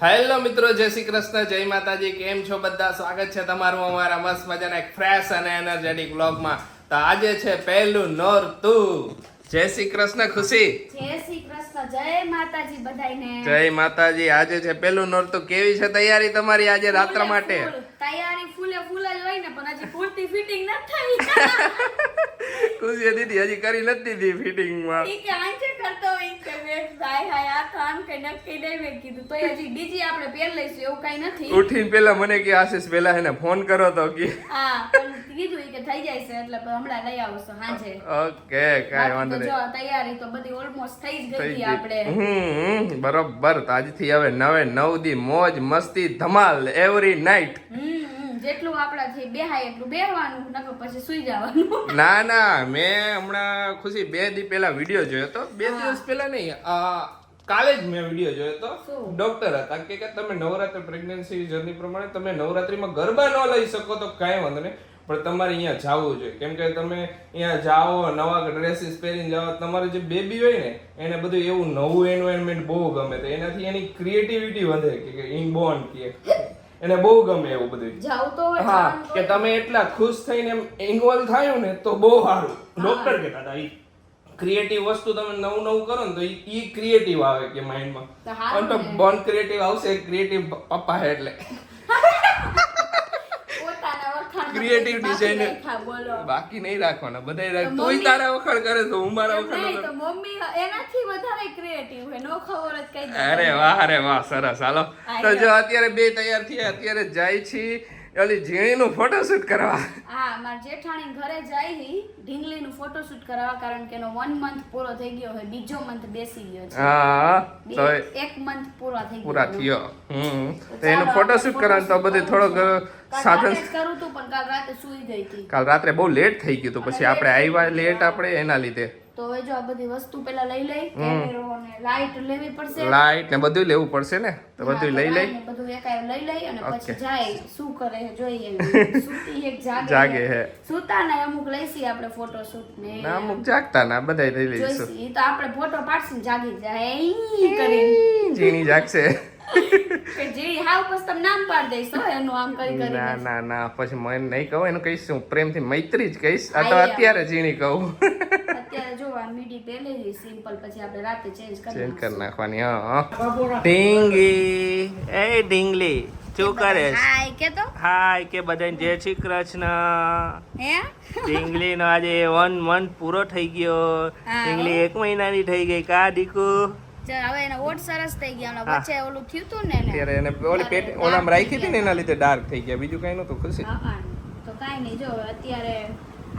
Hello મિત્રો, જય શ્રી કૃષ્ણ, જય માતાજી. કેમ છો બધા? સ્વાગત છે તમારું અમારા મસ્ત મજાના એક ફ્રેશ અને એનર્જેટિક વ્લોગમાં. તો આજે છે પહેલું નોરતું. જય શ્રી કૃષ્ણ ખુશી. જય શ્રી કૃષ્ણ, જય માતાજી બધાયને. જય માતાજી. આજે છે પહેલું નોરતું. કેવી છે તૈયારી તમારી આજે રાત્ર માટે? તૈયારી ફૂલે ફૂલ જ હોય ને, પણ હજી પૂરતી ફિટિંગ નથી થઈ. ખુશી દીદી હજી કરી નથી દીધી ફિટિંગમાં. ઈ કે આંચે કરતો હોય કે વેટ થાય હાય આ તો આમ કે નક્કી નહીં મેં કીધું તો હજી બીજી આપણે પહેર લઈશું એવું કઈ નથી. ઉઠીને પેલા મને કે આશીષ પેલા એને ફોન કરો તો કે હા પણ કીધું ઈ કે થઈ જાય છે એટલે હમણાં લઈ આવશું સાંજે. ઓકે, કાઈ વાંધો નહીં. જો તૈયારી તો બધી ઓલમોસ્ટ થઈ જ ગઈ હતી આપણે. બરોબર. તો આજથી હવે 9 દી મોજ મસ્તી ધમાલ એવરી નાઈટ. જેટલું આપણાથી બેહાય એટલું બેહવાનું, નકર પછી સુઈ જવાનું. ના મેં હમણાં ખુશી 2 દી પહેલા વિડિયો જોયો તો. 2 દિવસ પહેલા નહીં, કાલે જ મેં વિડિયો જોયો તો. ડોક્ટર હતા કે તમે નવરાત્રી પ્રેગ્નન્સી જર્ની પ્રમાણે તમે નવરાત્રીમાં ગરબા ન લઈ શકો તો કાંઈ વાંધો નહીં, પણ તમારે અહીંયા જવું જોઈએ. કેમ કે તમે અહીંયા જાઓ, નવા ડ્રેસીસ પહેરીને જાઓ, તમારે જે બેબી હોય ને એને બધું એવું નવું એન્વાયરમેન્ટ બહુ ગમે. તો એનાથી એની ક્રિએટિવિટી વધે કે ઇનબોર્ન કે એને બહુ ગમે એવું બધું. જાવ તો હા, કે તમે એટલા ખુશ થઈને એમ ઇન્વોલ્વ થાયો ને તો બહુ સારું. ડોક્ટર કહેતા હતા ઈ ક્રિએટિવ વસ્તુ તમે નવું કરો ને તો ઈ ક્રિએટિવ આવે કે માઇન્ડમાં. પણ તો બોર્ન ક્રિએટિવ આવશે, ક્રિએટિવ પપ્પા હે એટલે ક્રિએટિવ ડિઝાઇનર બાકી નહીં રાખવાના, બધાય રાખ. તોય તારા વખાણ કરે તો હું મારા વખાણ નહીં તો મમ્મી એનાથી વધારે ક્રિએટિવ હે, નો ખબર જ કઈ દે. અરે વાહ સરસ. હાલો તો જો અત્યારે બે તૈયાર થયા, અત્યારે જાય છે ઓલી ઝીણીનું ફોટોશૂટ કરવા. હા, માર જેઠાણી ઘરે જાય હી ઢીંગલીનું ફોટોશૂટ કરાવવા, કારણ કે એનો 1 મંથ પૂરો થઈ ગયો છે, બીજો મંથ બેસી ગયો છે. હા, તો 1 મંથ પૂરો થયો. તો એનું ફોટોશૂટ કરવાનું તો બધું થોડોક સાધન કરું તું, પણ કાલ રાતે સૂઈ ગઈ હતી. કાલ રાત્રે બહુ લેટ થઈ ગયું તો પછી આપણે આવ્યા લેટ આપણે એના લીધે. તો હવે જો આ બધી વસ્તુ પેલા લઈ લઈ, કેમેરો ને લાઈટ લેવી પડશે, લાઈટ ને બધું લેવું પડશે ને, તો બધું લઈ લઈ, બધું એકાય લઈ લઈ અને પછી જાય શું કરે જોઈએ. સૂતી એક જાગે હે, સૂતા ને અમુક લઈસી આપણે ફોટોશૂટ ને, ના અમુક જાગતા ના બધાય લઈ લઈશું. ઈ તો આપણે ફોટો પાડશું જાગી જાય ઈ કરીને જીણી જાગશે કે જીણી હાવ પછી તમે નામ પાડ દઈશો એનું આમ કરી કરી. ના પછી મને નહીં કહું, એનું કહીશ હું પ્રેમથી મૈત્રી જ કહીશ. આ તો અત્યારે જીણી કહું. અત્યારે જો આ મીડી પહેલેલી સિમ્પલ, પછી આપણે રાતે ચેન્જ કરી નાખવાની. હા ઢીંગી, એ ઢીંગલી શું કરે? હાય કે તો હાય કે બધાને જય શ્રી કૃષ્ણ. હે ઢીંગલી નો આજે 1 મંથ પૂરો થઈ ગયો. ઢીંગલી 1 મહિનાની થઈ ગઈ. કા દીકુ હવે એના ઓટ સરસ થઈ ગયા. વચ્ચે ઓલું થયું તું ને ત્યારે એને ઓલી પેટ ઓલામ રાખી હતી ને એના લીધે ડાર્ક થઈ ગયા, બીજું કઈ નતું. ખુશી તો કાઈ નહીં, જો અત્યારે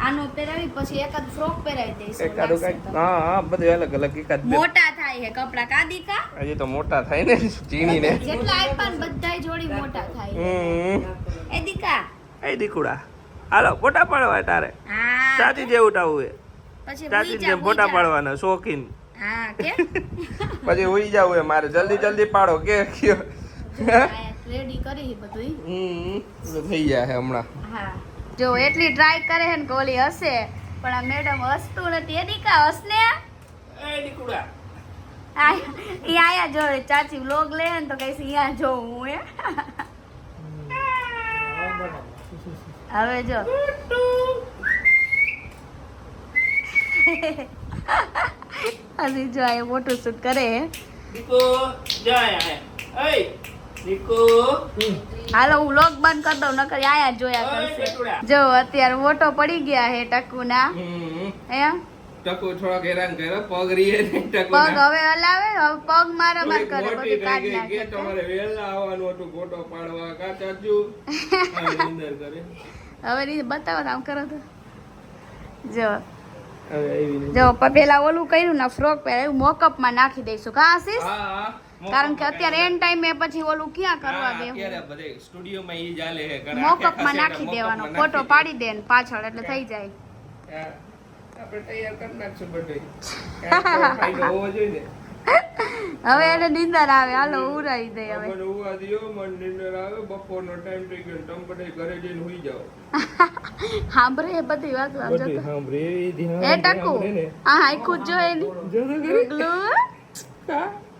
આનો પહેરાવી પછી એકાદ ફ્રોક પહેરાવી દઈશું. એકાદું કઈ હા બધું અલગ અલગ એકાદ મોટા થાય હે કપડા કાદીકા. હજી તો મોટા થાય ને ચીણી ને જેટલા આપ્યા ને બધાય જોડી મોટા થાય. એ દીકા એ દીકુડા હાલો ફોટા પાડવા તારે. હા ચાચી જેવું ટાવું હે, પછી ચાચી જેમ ફોટા પાડવાના શોખીન. હા કે પછી ઉઈ જાવ હે મારે, જલ્દી પાડો કે કયો રેડી કરી બધું થઈ જાય હે હમણાં. હા જો એટલી ટ્રાય કરે હે ને કે ઓલી હશે, પણ આ મેડમ હસતું નથી. એ દીકા હસને એ દીકુડા ઈ આયા જો ચાચી વ્લોગ લે ને તો કઈશ અહીંયા જો હું હે. હવે જો હજી જો આ ફોટો શૂટ કરે હે. દીકો જાય હે. એ દીકો હાલો હું લોક બંધ કરી દઉં, નકર આયા જોયા કરશે. જો અત્યારે ફોટો પડી ગયા હે ટકુના. હે ટકુ થોડો હેરાન કર્યો, પગ રીએ ને ટકુ પગ હવે હલાવે, હવે પગ મારે માર કરે બધું કાઢી નાખે. તમારે વેલા આવવાનું હતું ફોટો પાડવા. કા ચાચુ અંદર કરે હવે ની બતાવો આમ કરો તો જો હવે આવી જો પેલા ઓલું કર્યું ને ફ્રોક પહેરાયું, મોકઅપ માં નાખી દઈશું. કા આશીષ? હા કારણ કે અત્યારે એન ટાઈમે પછી ઓલું ક્યાં કરવા દે, અત્યારે બધે સ્ટુડિયો માં ઈ ચાલે છે. મોકઅપ માં નાખી દેવાનો, ફોટો પાડી દે ને પાછળ એટલે થઈ જાય. આપણે તૈયાર કરી નાખશું બધું. કાઈ ફાયદો હોવો જોઈએ ને. હવે એને નીંદર આવે, હાલો ઉરાઈ દે. હવે મને ઉવા દિયો, મને નીંદર આવે, બપોરનો ટાઈમ થઈ ગયો, તમે બધા ઘરે જઈને હુઈ જાઓ. સાંભળે બધી વાત બધી સાંભળે એ ટકુ આ હાઈકુ જો એની જો તો ગુગલું.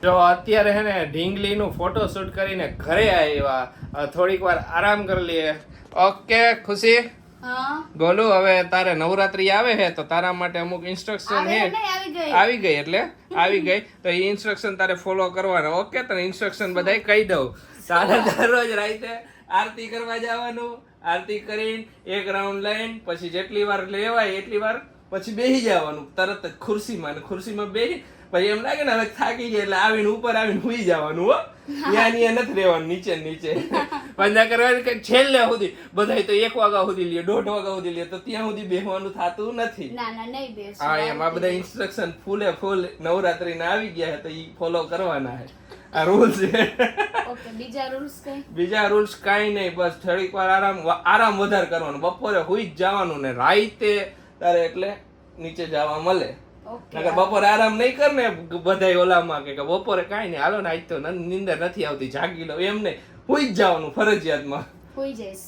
જો અત્યારે હે ને ઢીંગલીનું ફોટો શૂટ કરીને ઘરે આવ્યા થોડીક વાર આરામ કરી લઈએ. ઓકે ખુશી હા ગોલુ હવે તારે નવરાત્રી આવે છે તો તારા માટે અમુક ઇન્સ્ટ્રક્શન હે. આવી ગઈ એટલે આવી ગઈ તો એ ઇન્સ્ટ્રક્શન તારે ફોલો કરવાના. ઓકે તને ઇન્સ્ટ્રક્શન બધાય કહી દઉં. તારે દરરોજ રાતે આરતી કરવા જવાનું. આરતી કરીને એક રાઉન્ડ લઈને પછી જેટલી વાર લેવાય એટલી વાર પછી બેસી જવાનું તરત જ ખુરશીમાં. અને ખુરશીમાં બેસી પછી એમ લાગે ને હવે થાકી ગયા એટલે આવીને ઉપર આવીને સુઈ જવાનું. હો ત્યાં નથી રહેવાનું, નીચે નીચે પંજા કરવાની કે છેલ્લે સુધી બધાય તો 1 વાગ્યા સુધી લે, 1:30 વાગ્યા સુધી લે, તો ત્યાં સુધી બેસવાનું થતું નથી. ના ના નહીં બેસ. હા એમ આ બધા ઇન્સ્ટ્રક્શન ફૂલ નવરાત્રીના આવી ગયા છે તો ઈ ફોલો કરવાના છે. આ રૂલ્સ છે. ઓકે બીજા રૂલ્સ કઈ? બીજા રૂલ્સ કાંઈ નહીં, બસ થોડીક વાર આરામ વધારે કરવાનો. બપોરે હુઈ જ જવાનું ને રાતે તારે એટલે નીચે જવા મળે. નકર બપોરે આરામ નહીં કર ને બધાય ઓલામાં કે બપોરે કાંઈ નહીં હાલો ને આજ તો નીંદર નથી આવતી જાગી લો એમ નહીં, હુઈ જ જવાનું ફરજિયાતમાં. હુઈ જઈશ.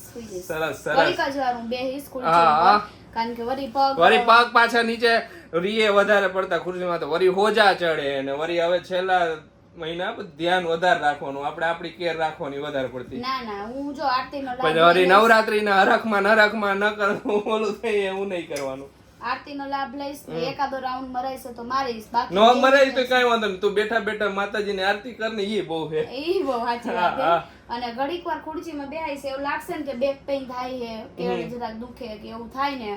સરસ વળી કાજવાનું બે સ્કૂલ હા કારણ કે વળી પગ પાછા નીચે રીએ વધારે પડતા ખુરશીમાં તો વળી હોજા ચડે ને વળી હવે છેલ્લા મહિના ધ્યાન વધારે રાખવાનું, આપણે આપણી કેર રાખવાની વધારે પડતી. ના હું જો આરતીનો પછી વળી નવરાત્રીના હરખમાં ન કરવું ઓલું થઈ એવું નહીં કરવાનું. આરતીનો લાભ લઈશ ને એકાદો રાઉન્ડ મરાઈશ તો મારીશ, બાકી નો મરાય તો કઈ વાંધો નહીં, તું બેઠા બેઠા માતાજીની આરતી કર ને ઈ બહુ છે. ઈ બહુ સાચી વાત છે. અને ઘડીક વાર ખુરશીમાં બેહાઈશ એવું લાગશે ને કે બેક પેઇન થાય છે, કેળે જરાક દુખે કે એવું થાય ને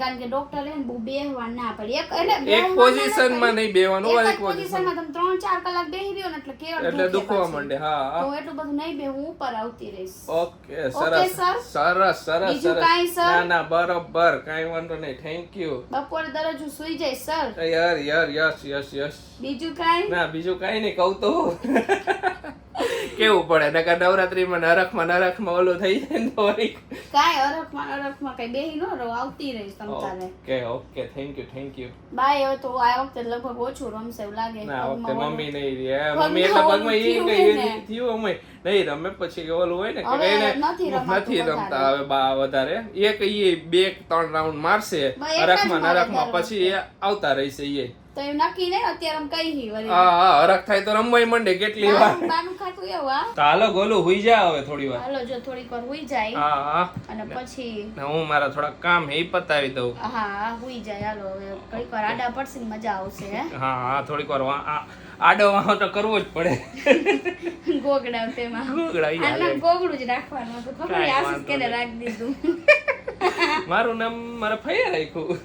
કારણ કે ડોક્ટર એને બહુ બેહવા ના પડે. એક પોઝિશનમાં નહીં બેવાનું, એક પોઝિશનમાં તમે 3-4 કલાક બેહી રહ્યો ને એટલે કેળે એટલે દુખવા માંડે. હા તો એટલું બધું નહીં બેહું, ઉપર આવતી રહીશ. ઓકે સરસ. બીજું કાંઈ સર? ના બરોબર કાંઈ વાંધો નહીં. Thank you. બપોરે દરરોજ હું સુઈ જઈશ સર. યસ. બીજું કાંઈ? ના બીજું કાંઈ નહીં કહું તો કેવું પડે નકર નવરાત્રીમાં નરખમાં ઓલું થઈ જાય ને તો કાંઈ અરખમાં કઈ બેહી ન રહો, આવતી રહીશ તમતારે. Okay thank you. બાય. હવે તો આ વખતે લગભગ ઓછું રમશે એવું લાગે. ના વખતે મમ્મી નહીં રે, મમ્મી એટલે પગમાં ઈ થયું અમે નહીં રમે પછી ઓલું હોય ને કે એને નથી રમતા હવે બા વધારે. એક ઈ 2-3 રાઉન્ડ મારશે નરખમાં પછી એ આવતા રહેશે. ઈ તો એમ નક્કી નહીં અત્યારે આમ કઈ હી વળી. હા હરખ થાય તો રમવાય મંડે કેટલી વાર. બાનું ખાતું એવું. હા તો હાલો ગોલું હુઈ જા હવે થોડી વાર. હાલો જો થોડીક વાર હુઈ જાય. હા અને પછી હું મારા થોડા કામ હે ઈ પતાવી દઉં. હા હુઈ જાય. હાલો હવે ઘડીક વાર આડા પડશે ને મજા આવશે. હે હા થોડીક વાર આડો વાહો તો કરવો જ પડે. ગોગડા તેમાં ગોગડું જ રાખવાનું હતું. ખબર આશીષ કેને રાખી દીધું. મારું નામ મારા ફઈએ રાખ્યું.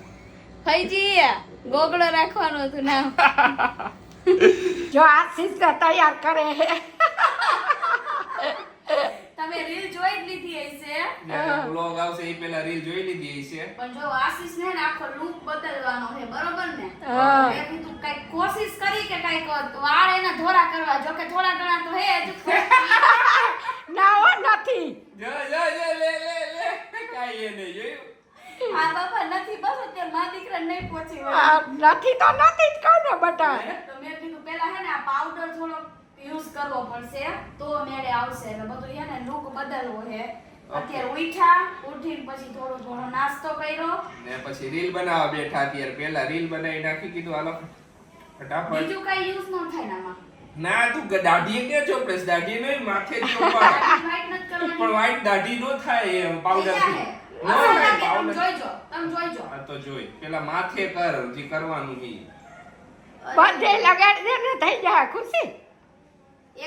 ફઈજી ગોગડો રાખવાનું હતું નામ. જો આશીષ તૈયાર કરે છે. તમે રીલ જોઈ જ લીધી હશે. બ્લોગ આવશે એ પહેલા રીલ જોઈ લીધી હશે. પણ જો આશીષ ને આખો લુક બદલવાનો છે બરોબર ને. મેં કીધું કઈ કોશિશ કરી કે કઈ વાળ એના ધોરા કરવા, જો કે થોડા ઘણા તો હે જ. ના હો નથી. જો લે કાઈ એ નહીં જોયું. આ બાપા નથી બસ અત્યારે મા દીકરા નહીં પહોંચી વળે. નથી તો નથી જ કહું ને બટા. તો મેં કીધું પેલા હે ને આ પાવડર થોડો યુઝ કરવો પડશે તો મેળે આવશે. એટલે બધું હે ને લુક બદલવો છે. અત્યારે ઉઠીને પછી થોડો નાસ્તો કર્યો ને પછી રીલ બનાવવા બેઠા. અત્યારે પેલા રીલ બનાવી નાખી, કીધું હાલો ફટાફટ. બીજું કઈ યુઝ ન થાય નામાં. ના તું દાઢી કે ચોપડે દાઢી નહીં માથે જ ચોપડ. વાઈટ નથી કરવાની. પણ વાઈટ દાઢી નો થાય એમ પાવડર થી. તમે જોઈજો. આ તો જોઈ પેલા માથે કર જે કરવાનું ઈ. બધે લગાડી દે ને થઈ જાય ખુશી.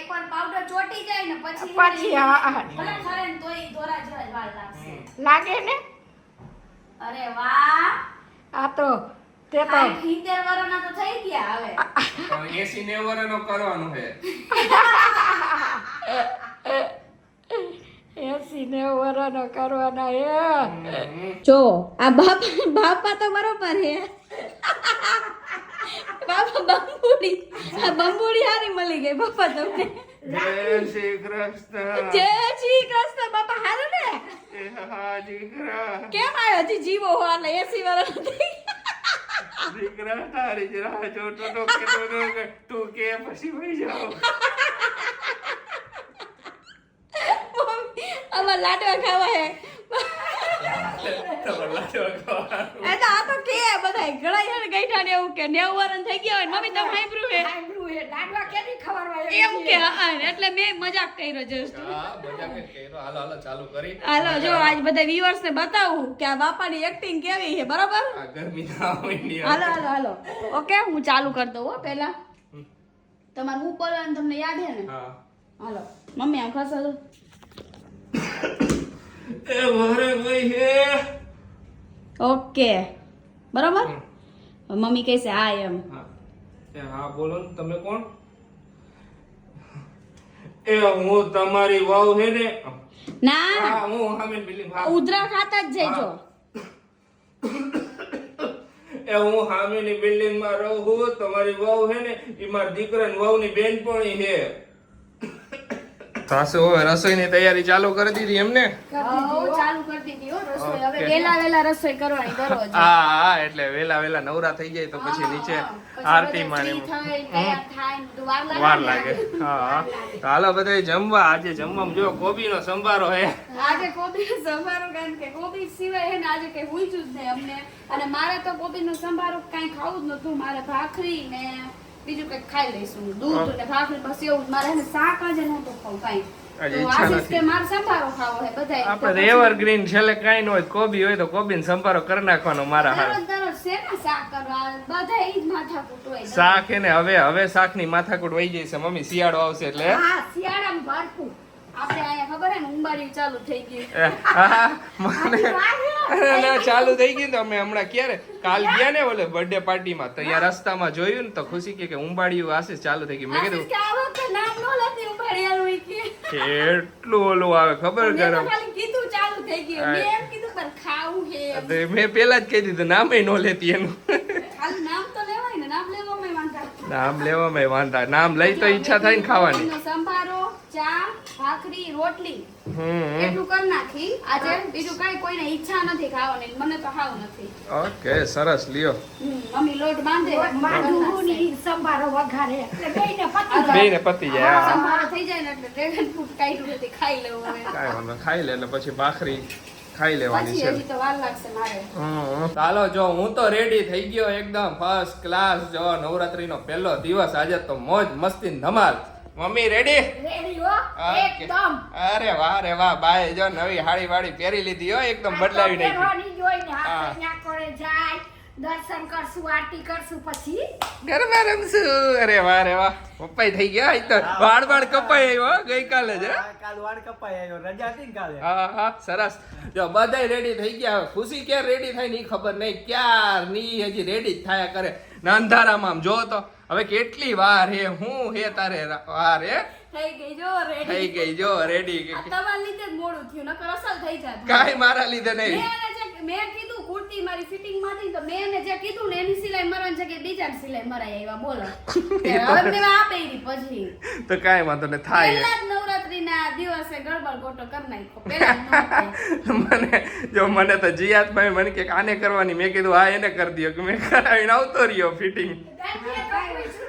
એકવાર પાવડર ચોટી જાય ને પછી ભલે ખરે ને તોય દોરા જેવા જ વાળ લાગશે. લાગે ને. અરે વાહ. આ તો તે તો 70 વર્ષના તો થઈ ગયા હવે. પણ 80-90 વર્ષનો કરવાનું છે. 80-90 વર્ષનો કરવાના હે. જો આ બાપા તો બરોબર હે. બાપા બંબુડી હારી મળી ગઈ બાપા તમને. જય શ્રી કૃષ્ણ. જય શ્રી કૃષ્ણ. બાપા હારું ને? હા દીકરા. કેમ આયો હજી જીવો હો એટલે 80 વર્ષ થઈ. દીકરા તારી જ રાહ જોતો તો કે તું કે પછી વઈ જાવ. અમાર લાડવા ખાવા હે. તમાર લાડવા ખાવા. એ તો આ તો કે બધા જાય ઘણા જણ ગઈઠા ને એવું કે 90 વર્ષ થઈ ગયા હોય મમ્મી તમે સાંભળ્યું હે સાંભળ્યું એ લાડવા કેદી ખવડાવે એમ કે હા એટલે મેં મજાક કર્યો જસ્ટ હા મજાક જ કર્યો. હાલો હાલો ચાલુ કરી. હાલો જો આજ બધા વ્યુઅર્સ ને બતાવું કે આ બાપાની એક્ટિંગ કેવી છે બરોબર આ ગરમી ના હોય ની. હાલો હાલો હાલો ઓકે હું ચાલુ કરી દઉં હો પહેલા તમારે હું બોલવાનું તમને યાદ હે ને હા. હાલો મમ્મી આમ ખસો તો એ મારે ભાઈ હે. ઓકે બરોબર મમ્મી કહે છે હા એમ હા. એ હા બોલો ને તમે કોણ? એ હું તમારી વાવ હે ને. ના હા હું હામે બિલીવ. હા ઉધરા ખાતા જ જઈજો એ હું હામેની બિલ્ડિંગ માં રહું છું. તમારી વાવ હે ને ઈ મારા દીકરાની વાવની બેનપણી હે. સાસુ હવે રસોઈની તૈયારી ચાલુ કરી દીધી એમને? ચાલુ કરી દીધી હો રસોઈ. હવે વેલા રસોઈ કરવાની દરરોજ. હા હા એટલે વેલા નવરા થઈ જાય તો પછી નીચે આરતીમાં ને એમ. વાર લાગે. હા તો હાલો બધા જમવા. આજે જમવામાં જો કોબીનો સંભારો હે. આજે કોબી સંભારો કારણ કે કોબી સિવાય હે ને આજે કઈ ભૂલતું જ નહીં અમને. અને મારે તો કોબીનો સંભારો કાંઈ ખાવું જ નતું. મારે ભાખરી ને બીજું કઈક ખાઈ લઈશું. દૂધ ને ભાખરી બસ એવું જ. મારે હે ને શાક આજે નહોતું ખાવું કાંઈ. આજે તો ઈચ્છા આશીષ નથી. કે મારે સંભારો ખાવો હે બધાય. તો આપણે પછી એવરગ્રીન છેલ્લે કાંઈ ન હોય કોબી હોય તો કોબીનો સંભારો કરી નાખવાનો મારા હારે. દરરોજ શેના શાક કરવા બધા ઈ જ માથાકૂટ હોય. શાક એને હવે શાકની માથાકૂટ વહી જાય છે મમ્મી. શિયાળો આવશે એટલે હા શિયાળામાં ભરપૂર. આપણે અહીંયા ખબર હે ને ઉંબાડિયું ચાલુ થઈ ગયું. હા, મને ના ચાલુ થઈ ગયું તો અમે હમણાં ક્યારે કાલ ગયા ને ઓલે બર્થડે પાર્ટીમાં તો અહીંયા રસ્તામાં જોયું ને તો ખુશી કે ઉંબાડિયું આશીષ ચાલુ થઈ ગયું. મેં આશીષ કે આ વખતે નામ નો લેતી ઉંબાડિયાનું ઈ કે. કીધું એટલું ઓલું આવે ખબર મેં તો ગરમ. ખાલી કીધું ચાલુ થઈ ગયું. મેં એમ કીધું પર ખાવું હે એમ. તો મેં પેલા જ કહી દીધું નામે ન લેતી એનું. ખાલી નામ તો લેવાય ને. નામ લેવામાં વાંધા. નામ લેવામાં વાંધા. નામ લઈ તો ઈચ્છા થાય ને ખાવાની. એમનો સંભારો ચા ભાખરી રોટલી હમ એટલું કરી નાખી આજે. બીજું કાંઈ કોઈને ઈચ્છા નથી ખાવાની. મને તો ખાવું નથી. ઓકે સરસ લ્યો. મમ્મી લોટ બાંધે માડુની સંભારો વઘારે એટલે બેયને પતી જાય. બેયને પતી જાય. હા. સંભારો થઈ જાય ને એટલે ડ્રેગન ફ્રૂટ કાઢ્યું હતી ખાઈ લેવું હવે. કાંઈ વાંધો ખાઈ લે ને પછી ભાખરી ખાઈ લેવાની પછી છે. હજી તો વાર લાગશે મારે. ચાલો જો હું તો રેડી થઈ ગયો એકદમ ફર્સ્ટ ક્લાસ. જો નવરાત્રીનો પહેલો દિવસ આજે તો મોજ મસ્તી ને ધમાલ. Mummy ready? રેડી હો એકદમ. અરે વાહ રે વાહ. બાય જો નવી હાડી વાડી પહેરી લીધી હો એકદમ બદલાવી નાખી. પહેરવાની જ હોય ને હા. આપણે ત્યાં કોણે જાય દર્શન કરશું આરતી કરશું પછી ગરબા રમશું. અરે વાહ રે વાહ. પપ્પાઈ થઈ ગયા આજ તો. વાળ કપાઈ આવ્યો ગઈકાલે જ. હે? કાલ વાળ કપાઈ આવ્યો રજા હતી ને કાલે હા હા સરસ. જો બધાય રેડી થઈ ગયા. હવે ખુશી ક્યારે રેડી થાય ને ઈ ખબર નહીં. ક્યારની હજી રેડી જ થયા કરે. અંધારામાં આમ જો તો હવે કેટલી વાર હે. હું હે તારે વાર હે થઈ ગઈ જો રેડી. થઈ ગઈ જો રેડી. આ તમારા લીધે જ મોડું થયું નકર અસલ થઈ જાય. કાંઈ મારા લીધે નહીં. મેં કીધું કુર્તી મારી ફિટિંગ માં હતી તો મેં એને જે કીધું ને એની સિલાઈ મરવાની જગ્યાએ બીજાની સિલાઈ મરાઈ આવ્યા બોલો. હવે મેં આ પહેરી પછી તો કાંઈ વાંધો નહીં થાય. પહેલા જ નવરાત્રીના દિવસે ગરબડ ગોટો કરી નાખ્યો. પહેલા જ નહોતો. મને તો જીયાતભાઈ મને કે આને કરવાની. મેં કીધું હા એને કરી દો. મેં કરાવીને આવતો રહ્યો ફિટિંગ.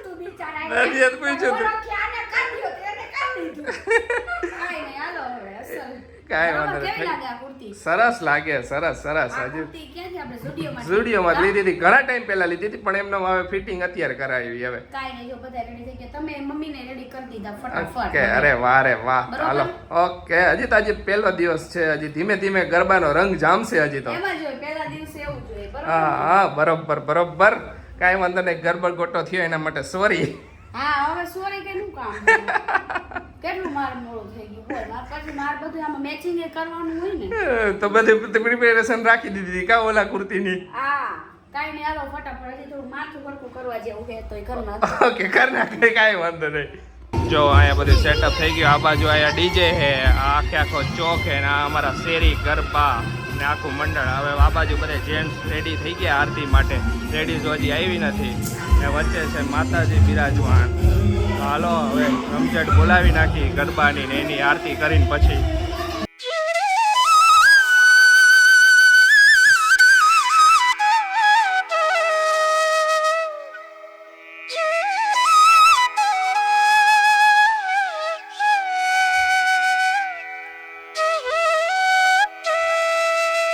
તું બિચારા દાદીએ તો પૂછ્યું તું. આને કરી દો તો એને કરી દીધું. કાંઈ નહીં, હાલો હવે અસલ. કાંઈ વાંધો કેવી નહીં. લાગે આ કુર્તી? સરસ લાગે. સરસ આ હજી કુર્તી ક્યાંથી આપણે સ્ટુડિયોમાં સ્ટુડિયોમાં લીધી હતી. ઘણા ટાઈમ પહેલા લીધી હતી પણ એમને હવે ફિટિંગ અત્યારે કરાવી હવે. કાંઈ નહીં, જો બધા રેડી થઈ ગયા. તમે મમ્મીને રેડી કરી દીધા ફટાફટ. ઓકે અરે વાહ રે વાહ. બરોબર. Hello okay. હજી તો આજે પહેલો દિવસ છે. હજી ધીમે ધીમે ગરબાનો રંગ જામશે હજી તો. એમાં જ હોય, પહેલા દિવસે એવું જોઈએ, બરોબર? હા હા બરોબર. કાંઈ વાંધો નહીં. ગરબડ ગોટો થયો એના માટે સોરી. હા હવે સોરી કેનું કામ? કેટલું મારે મોડું થઈ ગયું બોલ. પછી મારે બધું આમાં મેચિંગ કરવાનું હોય ને. તો બધી પ્રિપેરેશન રાખી દીધી કા ઓલા કુર્તીની. હા કાંઈ નહીં, હાલો ફટાફટ. હજી થોડું માથું હરખું કરવા જેવું છે તો એ કરી નાખો. ઓકે કર નાખે. કાંઈ વાંધો નહીં. જો અહીંયા બધું સેટઅપ થઈ ગયું. આ બાજુ અહીંયા ડીજે હે. આ આખો ચોક હે ને આ અમારા શેરી ગરબા ને આખું મંડળ. હવે આ બાજુ બધા જેન્ટ્સ રેડી થઈ ગયા આરતી માટે. લેડીઝ હજી આવી નથી. ને વચ્ચે છે માતાજી બિરાજમાન. તો હાલો હવે રમઝટ બોલાવી નાખી ગરબાની ને એની આરતી કરીને પછી.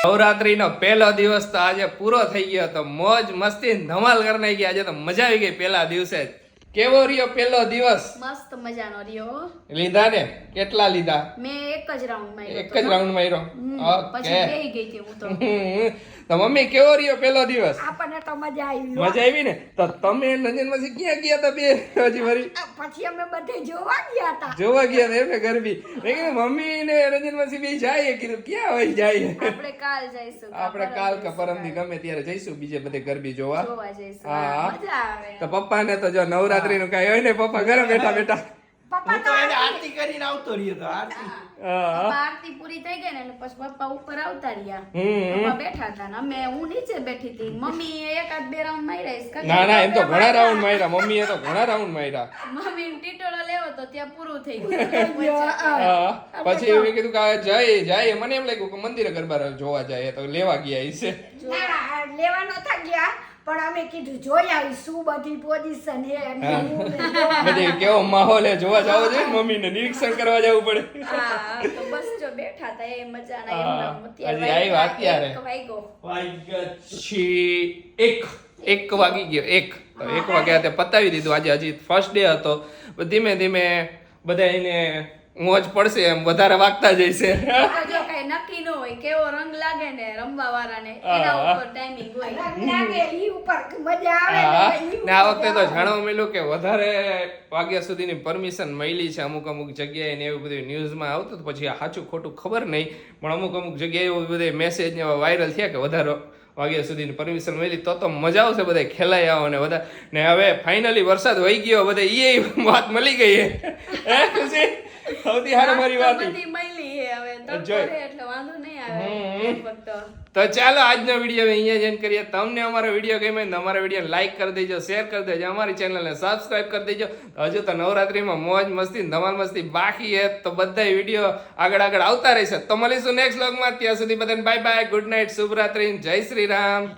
નવરાત્રીનો પહેલો દિવસ તો આજે પૂરો થઈ ગયો તો મોજ મસ્તી ને ધમાલ કરી નાખી. આજે તો મજા આવી ગઈ પહેલા દિવસે જ. કેવો રહ્યો પહેલો દિવસ? મસ્ત મજાનો રહ્યો. લીધા ને? કેટલા લીધા? મેં એક જ રાઉન્ડ માર્યો. એક જ રાઉન્ડ માર્યો. પછી ઓકે. બેહી ગઈ હતી હું તો. તો મમ્મી કેવો રહ્યો પહેલો દિવસ? આપણને તો મજા આવી મજા આવી ને? તો તમે નંજનમાંથી ક્યાં ગયા હતા બે? હજી ફરી પછી અમે બધે જોવા ગયા હતા જોવા ગયા હતા એમને ગરબી. મેં કીધું મમ્મી ને રંજનમાંથી બે જાય. કીધું ક્યાં હોય જાય? આપણે કાલ જઈશું. આપણે કાલ કે પરમદી ગમે ત્યારે જઈશું બીજે બધે ગરબી જોવા. જોવા જઈશું. હા. મજા આવે. તો પપ્પાને તો જો નવરાત્રી નું કઈ હોય ને, પપ્પા ઘરે બેઠા બેઠા. પપ્પા હું તો એને આરતી કરીને આવતો રહ્યો તો આરતી. હા. પપ્પા આરતી પૂરી થઈ ગઈ ને એટલે પછી પપ્પા ઉપર આવતા રહ્યા. હમ. પપ્પા બેઠા હતા ને હું નીચે બેઠી હતી. મમ્મી એકાદ બે રાઉન્ડ માર્યા. ના ના, એમ તો ઘણા રાઉન્ડ માર્યા. મમ્મીએ તો ઘણા રાઉન્ડ માર્યા. મમ્મી ટીટોળો લેવો તો ત્યાં પૂરું થઈ ગયું. હા. પછી એવું કીધું કે જાય જાય. મને એમ લાગ્યું કે મંદિરે ગરબા જોવા જાય તો લેવા ગયા હશે. ના, લેવા નતા ગયા પણ અમે કીધું જોઈ આવી શું બધી પોઝિશન હે અને હું ને જોવા. બધી કેવો માહોલ હે જોવા જાવ જોઈએ. મમ્મીને નિરીક્ષણ કરવા જવું પડે. હા તો બસ જો બેઠા હતા એ મજાના હા. એમના. હજી આવ્યા અત્યારે. એક વાગ્યો. પછી એક વાગી ગયો. તો 1 વાગ્યા તે પતાવી દીધું. આજે હજી ફર્સ્ટ ડે હતો. ધીમે ધીમે બધા એને મોજ પડશે એમ વધારે વાગતા જઈશે. તો જો કઈ નક્કી ન હોય કેવો રંગ લાગે ને રમવા વાળાને એના ઉપર ટાઈમિંગ હોય. રંગ લાગે ઈ ઉપર મજા આવે હા. ને ઈ ને આ વખતે તો મજા આવે. જાણવા મળ્યું કે વધારે વાગ્યા સુધીની પરમિશન મળી છે અમુક જગ્યાએ ને એવું બધું ન્યૂઝમાં આવતું હતું. પછી આ સાચું ખોટું ખબર નહીં પણ અમુક જગ્યાએ એવું બધે મેસેજ ને વાયરલ થયા કે વધારે વાગ્યા સુધીની પરમિશન મળી તો મજા આવશે બધા ખેલાઈ આવો ને બધા. ને હવે ફાઇનલી વરસાદ વહી ગયો બધે એ વાત મળી ગઈ હે ખુશી? સૌથી સારી મારી વાત ઈ. બધી મળી હે હવે તો જોઈ. કરે એટલે વાંધો નહીં આવે. ફક્ત તો ચાલો આજનો વિડીયો અહીંયા જ end કરીએ. તમને અમારો વિડીયો ગમે તો અમારા વિડીયો લાઈક કરી દેજો, શેર કરી દેજો, અમારી ચેનલને સબસ્ક્રાઇબ કરી દેજો. હજુ તો નવરાત્રીમાં મોજ મસ્તી ધમાલ મસ્તી બાકી છે તો બધા વિડીયો આગળ આવતા રહેશે. તો મળીશું નેક્સ્ટ વ્લોગમાં. ત્યાં સુધી બધાને બાય બાય, ગુડ નાઇટ, શુભરાત્રી, જય શ્રી રામ.